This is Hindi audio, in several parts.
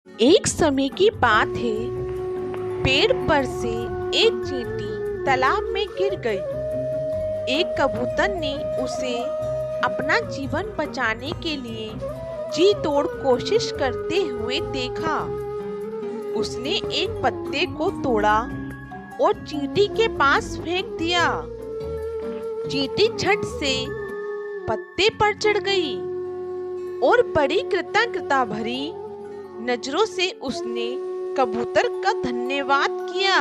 एक समय की बात है। पेड़ पर से एक चींटी तालाब में गिर गई। एक कबूतर ने उसे अपना जीवन बचाने के लिए जी तोड़ कोशिश करते हुए देखा। उसने एक पत्ते को तोड़ा और चींटी के पास फेंक दिया। चींटी झट से पत्ते पर चढ़ गई और बड़ी कृतज्ञता भरी नजरों से उसने कबूतर का धन्यवाद किया।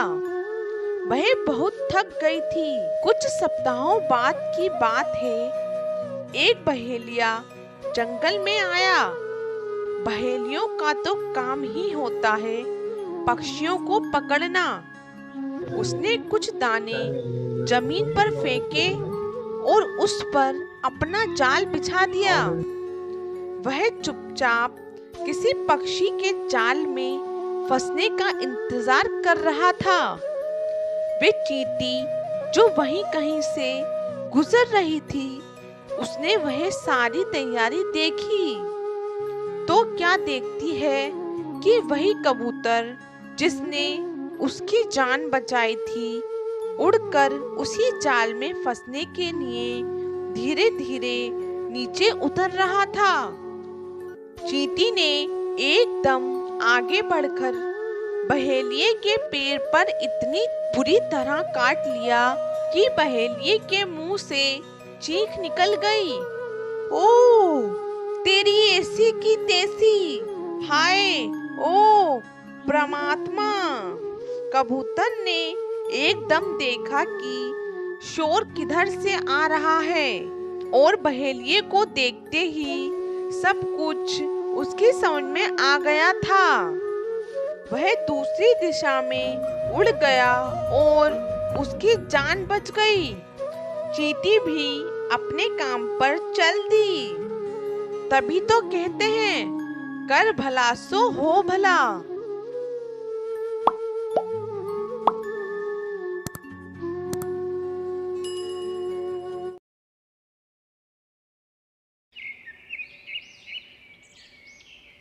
वह बहुत थक गई थी। कुछ सप्ताहों बाद की बात है। एक बहेलिया जंगल में आया। बहेलियों का तो काम ही होता है पक्षियों को पकड़ना। उसने कुछ दाने जमीन पर फेंके और उस पर अपना जाल बिछा दिया। वह चुपचाप किसी पक्षी के जाल में फंसने का इंतजार कर रहा था। वे चींटी जो वहीं कहीं से गुजर रही थी, उसने वह सारी तैयारी देखी तो क्या देखती है कि वही कबूतर जिसने उसकी जान बचाई थी, उड़कर उसी जाल में फंसने के लिए धीरे धीरे नीचे उतर रहा था। चींटी ने एकदम आगे बढ़कर बहेलिये के पैर पर इतनी बुरी तरह काट लिया कि बहेलिये के मुंह से चीख निकल गई। ओ, तेरी ऐसी की तैसी, हाय ओ परमात्मा। कबूतर ने एकदम देखा कि शोर किधर से आ रहा है और बहेलिये को देखते ही सब कुछ उसकी समझ में आ गया था। वह दूसरी दिशा में उड़ गया और उसकी जान बच गई। चींटी भी अपने काम पर चल दी। तभी तो कहते हैं, कर भला सो हो भला।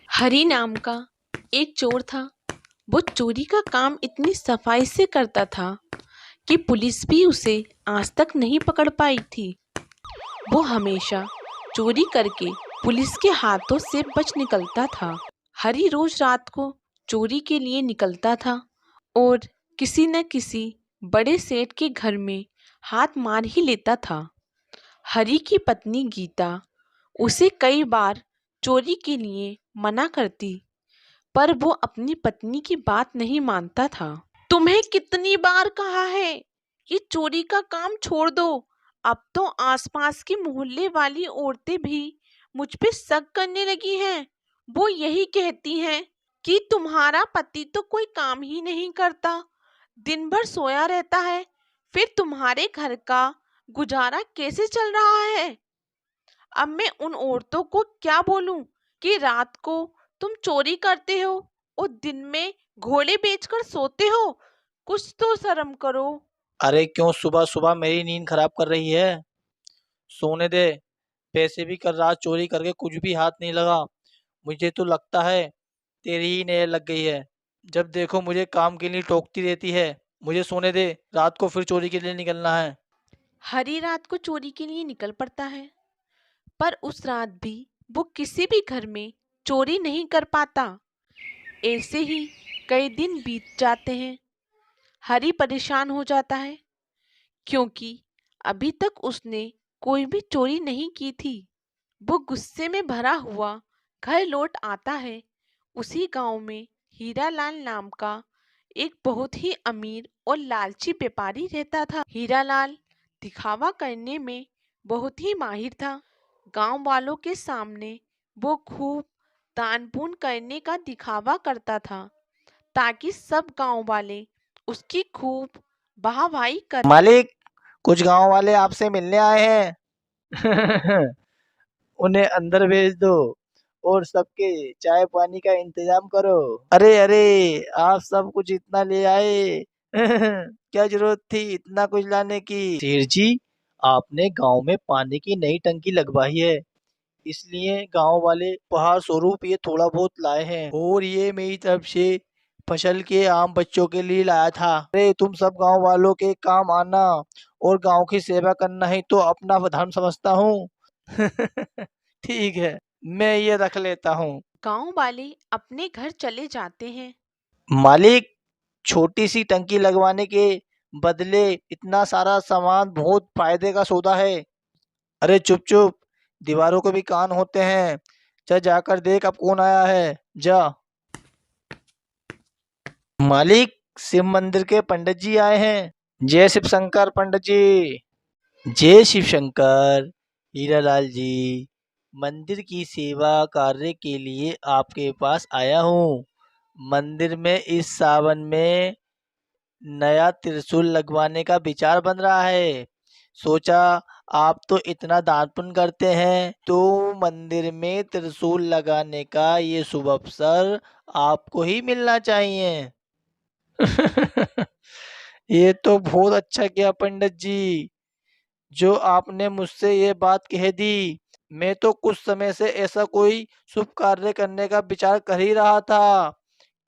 हरी नाम का एक चोर था। वो चोरी का काम इतनी सफाई से करता था कि पुलिस भी उसे आज तक नहीं पकड़ पाई थी। वो हमेशा चोरी करके पुलिस के हाथों से बच निकलता था। हरी रोज रात को चोरी के लिए निकलता था और किसी न किसी बड़े सेठ के घर में हाथ मार ही लेता था। हरी की पत्नी गीता उसे कई बार चोरी के लिए मना करती, पर वो अपनी पत्नी की बात नहीं मानता था। तुम्हें कितनी बार कहा है कि चोरी का काम छोड़ दो। अब तो आसपास की मोहल्ले वाली औरतें भी मुझ पे शक करने लगी हैं। वो यही कहती हैं कि तुम्हारा पति तो कोई काम ही नहीं करता, दिन भर सोया रहता है। फिर तुम्हारे घर का गुजारा कैसे चल रहा है? अब मैं उन औरतों को क्या बोलूं कि रात को तुम चोरी करते हो और दिन में घोड़े बेचकर सोते हो। कुछ तो शर्म करो। अरे क्यों सुबह सुबह मेरी नींद खराब कर रही है? सोने दे। पैसे भी कल रात चोरी करके कुछ भी हाथ नहीं लगा। मुझे तो लगता है तेरी ही नजर लग गई है। जब देखो मुझे काम के लिए टोकती रहती है। मुझे सोने दे, रात को फिर चोरी के लिए निकलना है। हरी रात को चोरी के लिए निकल पड़ता है, पर उस रात भी वो किसी भी घर में चोरी नहीं कर पाता। ऐसे ही कई दिन बीत जाते हैं। हरी परेशान हो जाता है क्योंकि अभी तक उसने कोई भी चोरी नहीं की थी। वो गुस्से में भरा हुआ घर लौट आता है। उसी गांव में हीरालाल नाम का एक बहुत ही अमीर और लालची व्यापारी रहता था। हीरालाल दिखावा करने में बहुत ही माहिर था। गांव वालों के सामने वो खूब दान पुण्य करने का दिखावा करता था ताकि सब गांव वाले उसकी खूब वाहवाही कर। मालिक, कुछ गांव वाले आपसे मिलने आए हैं। उन्हें अंदर भेज दो और सबके चाय पानी का इंतजाम करो। अरे अरे, आप सब कुछ इतना ले आए। क्या जरूरत थी इतना कुछ लाने की? सेठ जी, आपने गांव में पानी की नई टंकी लगवाई है। इसलिए गांव वाले उपहार स्वरूप ये थोड़ा बहुत लाए हैं, और ये मेरी तरफ से फसल के आम बच्चों के लिए लाया था। अरे तुम सब गांव वालों के काम आना और गांव की सेवा करना ही तो अपना धर्म समझता हूँ। ठीक है, मैं ये रख लेता हूँ। गांव वाले अपने घर चले जाते हैं। मालिक, छोटी सी टंकी लगवाने के बदले इतना सारा सामान बहुत फायदे का सौदा है। अरे चुप चुप, दीवारों को भी कान होते हैं। जा जाकर देख अब कौन आया है, जा। मालिक, शिव मंदिर के पंडित जी आए हैं। जय शिव शंकर पंडित जी। जय शिव शंकर। हीरालाल जी, मंदिर की सेवा कार्य के लिए आपके पास आया हूँ। मंदिर में इस सावन में नया त्रिशूल लगवाने का विचार बन रहा है। सोचा आप तो इतना दान पुण्य करते हैं, तो मंदिर में त्रिशूल लगाने का ये शुभ अवसर आपको ही मिलना चाहिए। ये तो बहुत अच्छा किया पंडित जी, जो आपने मुझसे ये बात कह दी। मैं तो कुछ समय से ऐसा कोई शुभ कार्य करने का विचार कर ही रहा था।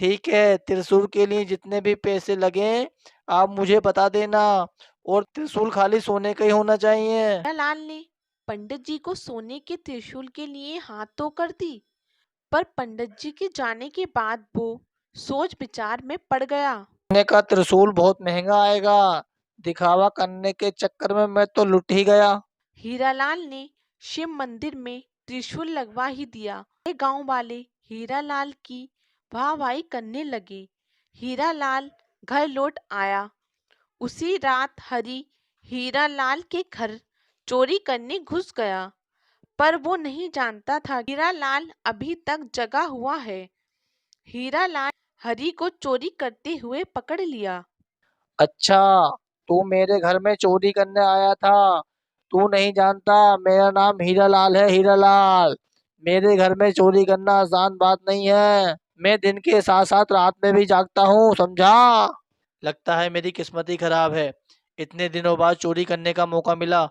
ठीक है, त्रिशूल के लिए जितने भी पैसे लगे आप मुझे बता देना, और त्रिशूल खाली सोने का ही होना चाहिए। हीरालाल ने पंडित जी को सोने के त्रिशूल के लिए हाथ तो कर दी, पर पंडित जी के जाने के बाद वो सोच विचार में पड़ गया। सोने का त्रिशूल बहुत महंगा आएगा, दिखावा करने के चक्कर में मैं तो लुट ही गया। हीरालाल ने शिव मंदिर में त्रिशूल लगवा ही दिया। गांव वाले हीरालाल की वाहवाही करने लगे। हीरालाल घर लौट आया। उसी रात हरी हीरालाल के घर चोरी करने घुस गया, पर वो नहीं जानता था हीरालाल अभी तक जगा हुआ है। हीरालाल हरी को चोरी करते हुए पकड़ लिया। अच्छा, तू मेरे घर में चोरी करने आया था। तू नहीं जानता मेरा नाम हीरालाल है, हीरालाल। मेरे घर में चोरी करना आसान बात नहीं है। मैं दिन के साथ साथ रात में भी जागता हूँ, समझा। लगता है मेरी किस्मत ही खराब है। इतने दिनों बाद चोरी करने का मौका मिला,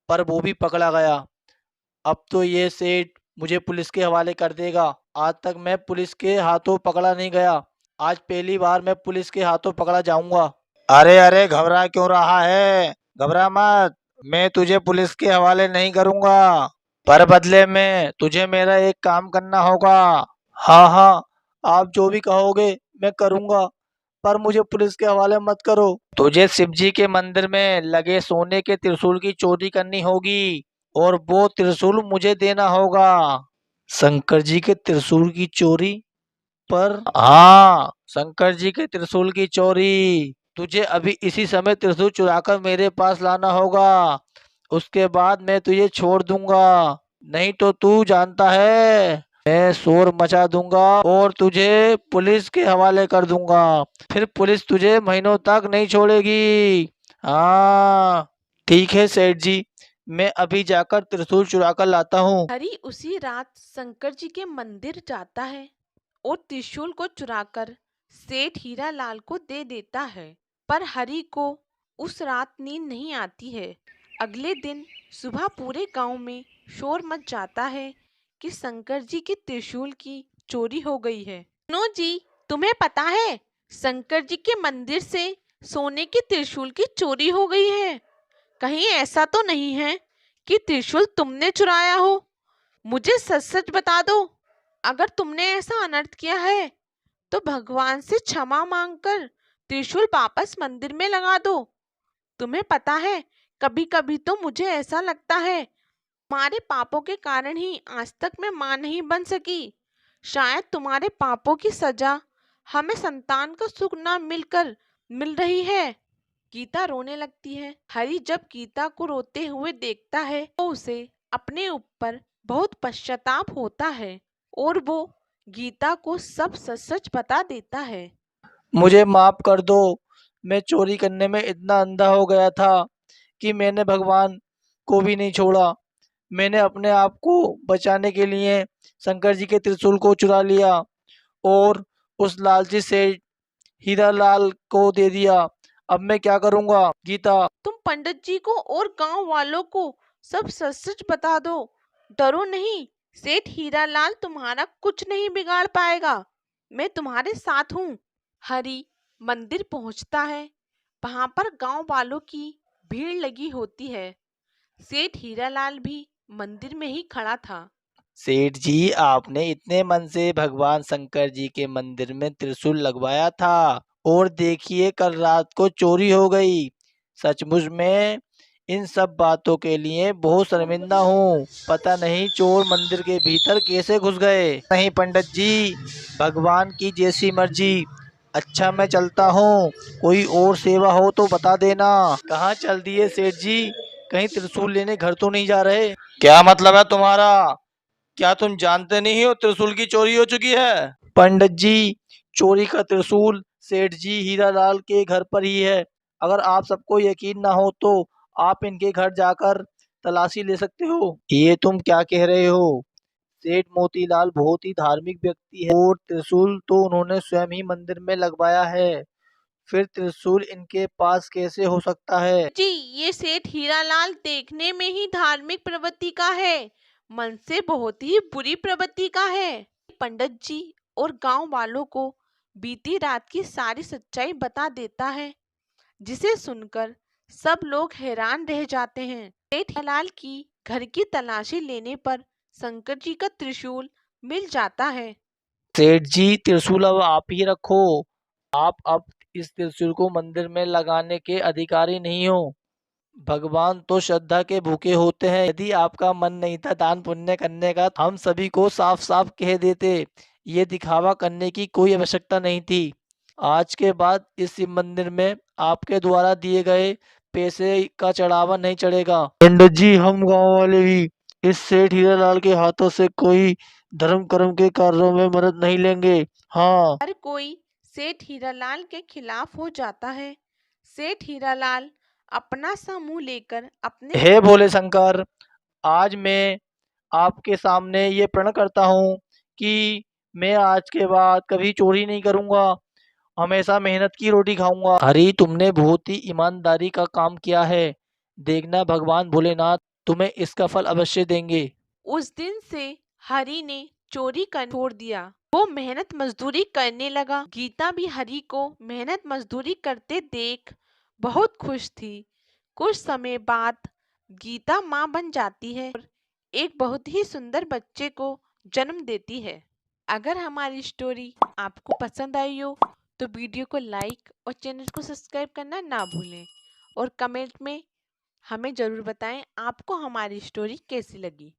पर वो भी पकड़ा गया। अब तो ये सेठ मुझे पुलिस के हवाले कर देगा। आज तक मैं पुलिस के हाथों पकड़ा नहीं गया, आज पहली बार मैं पुलिस के हाथों पकड़ा जाऊंगा। अरे अरे, घबरा क्यों रहा है? घबरा मत, मैं तुझे पुलिस के हवाले नहीं करूंगा, पर बदले में तुझे मेरा एक काम करना होगा। हाँ हाँ, आप जो भी कहोगे मैं करूंगा, पर मुझे पुलिस के हवाले मत करो। तुझे शिवजी के मंदिर में लगे सोने के त्रिशूल की चोरी करनी होगी, और वो त्रिशूल मुझे देना होगा। शंकर जी के त्रिशूल की चोरी? पर हाँ, शंकर जी के त्रिशूल की चोरी। तुझे अभी इसी समय त्रिशूल चुराकर मेरे पास लाना होगा, उसके बाद मैं तुझे छोड़ दूंगा। नहीं तो तू जानता है, मैं शोर मचा दूंगा और तुझे पुलिस के हवाले कर दूंगा। फिर पुलिस तुझे महीनों तक नहीं छोड़ेगी। हाँ, ठीक है सेठ जी, मैं अभी जाकर त्रिशूल चुरा कर लाता हूँ। हरी उसी रात शंकर जी के मंदिर जाता है और त्रिशूल को चुराकर सेठ हीरालाल को दे देता है। पर हरी को उस रात नींद नहीं आती है। अगले दिन सुबह पूरे गांव में शोर मच जाता है कि शंकर जी के त्रिशूल की चोरी हो गई है। सुनो जी, तुम्हें पता है शंकर जी के मंदिर से सोने के त्रिशूल की चोरी हो गई है। कहीं ऐसा तो नहीं है कि त्रिशूल तुमने चुराया हो? मुझे सच सच बता दो। अगर तुमने ऐसा अनर्थ किया है तो भगवान से क्षमा मांगकर त्रिशूल वापस मंदिर में लगा दो। तुम्हें पता है, कभी कभी तो मुझे ऐसा लगता है तुम्हारे पापों के कारण ही आज तक मैं मां नहीं बन सकी। शायद तुम्हारे पापों की सजा हमें संतान का सुख ना मिलकर मिल रही है। गीता रोने लगती है। हरी जब गीता को रोते हुए देखता है तो उसे अपने ऊपर बहुत पश्चाताप होता है और वो गीता को सब सच सच बता देता है। मुझे माफ कर दो, मैं चोरी करने में इतना अंधा हो गया था कि मैंने भगवान को भी नहीं छोड़ा। मैंने अपने आप को बचाने के लिए शंकर जी के त्रिशूल को चुरा लिया और उस लालची से हीरालाल को दे दिया। अब मैं क्या करूंगा गीता? तुम पंडित जी को और गांव वालों को सब सच सच बता दो। डरो नहीं, सेठ हीरालाल तुम्हारा कुछ नहीं बिगाड़ पाएगा, मैं तुम्हारे साथ हूँ। हरी मंदिर पहुँचता है। वहां पर गांव वालों की भीड़ लगी होती है। सेठ हीरालाल भी मंदिर में ही खड़ा था। सेठ जी, आपने इतने मन से भगवान शंकर जी के मंदिर में त्रिशूल लगवाया था और देखिए कल रात को चोरी हो गई। सचमुच में इन सब बातों के लिए बहुत शर्मिंदा हूँ। पता नहीं चोर मंदिर के भीतर कैसे घुस गए। नहीं पंडित जी, भगवान की जैसी मर्जी। अच्छा मैं चलता हूँ, कोई और सेवा हो तो बता देना। कहाँ चल दिए सेठ जी? कहीं त्रिशूल लेने घर तो नहीं जा रहे? क्या मतलब है तुम्हारा? क्या तुम जानते नहीं हो त्रिशूल की चोरी हो चुकी है? पंडित जी, चोरी का त्रिशूल सेठ जी हीरालाल के घर पर ही है। अगर आप सबको यकीन ना हो तो आप इनके घर जाकर तलाशी ले सकते हो। ये तुम क्या कह रहे हो? सेठ मोतीलाल बहुत ही धार्मिक व्यक्ति है और त्रिशूल तो उन्होंने स्वयं ही मंदिर में लगवाया है। फिर त्रिशूल इनके पास कैसे हो सकता है? जी, ये सेठ हीरालाल देखने में ही धार्मिक प्रवृत्ति का है, मन से बहुत ही बुरी प्रवृत्ति का है। पंडित जी और गांव वालों को बीती रात की सारी सच्चाई बता देता है, जिसे सुनकर सब लोग हैरान रह जाते हैं। सेठ हीरालाल की घर की तलाशी लेने पर शंकर जी का त्रिशूल मिल जाता है। सेठ जी, त्रिशूल अब आप ही रखो। आप अब इस त्रिशूल को मंदिर में लगाने के अधिकारी नहीं हो। भगवान तो श्रद्धा के भूखे होते हैं। यदि आपका मन नहीं था दान पुण्य करने का, हम सभी को साफ साफ कह देते। ये दिखावा करने की कोई आवश्यकता नहीं थी। आज के बाद इस शिव मंदिर में आपके द्वारा दिए गए पैसे का चढ़ावा नहीं चढ़ेगा। पंडित जी, हम गांव वाले भी इस सेठ हीरालाल के हाथों से कोई धर्म कर्म के कार्यों में मदद नहीं लेंगे। हाँ। हर कोई सेठ हीरालाल के खिलाफ हो जाता है। सेठ हीरालाल अपना सा मुंह लेकर अपने हे भोले शंकर, आज मैं आपके सामने ये प्रण करता हूँ कि मैं आज के बाद कभी चोरी नहीं करूँगा, हमेशा मेहनत की रोटी खाऊंगा। हरी, तुमने बहुत ही ईमानदारी का काम किया है। देखना भगवान भोलेनाथ तुम्हें इसका फल अवश्य देंगे। उस दिन से हरी ने चोरी कर छोड़ दिया। वो मेहनत मजदूरी करने लगा। गीता भी हरी को मेहनत मजदूरी करते देख बहुत खुश थी। कुछ समय बाद गीता माँ बन जाती है और एक बहुत ही सुंदर बच्चे को जन्म देती है। अगर हमारी स्टोरी आपको पसंद आई हो तो वीडियो को लाइक और चैनल को सब्सक्राइब करना ना भूलें और कमेंट में हमें ज़रूर बताएं आपको हमारी स्टोरी कैसी लगी।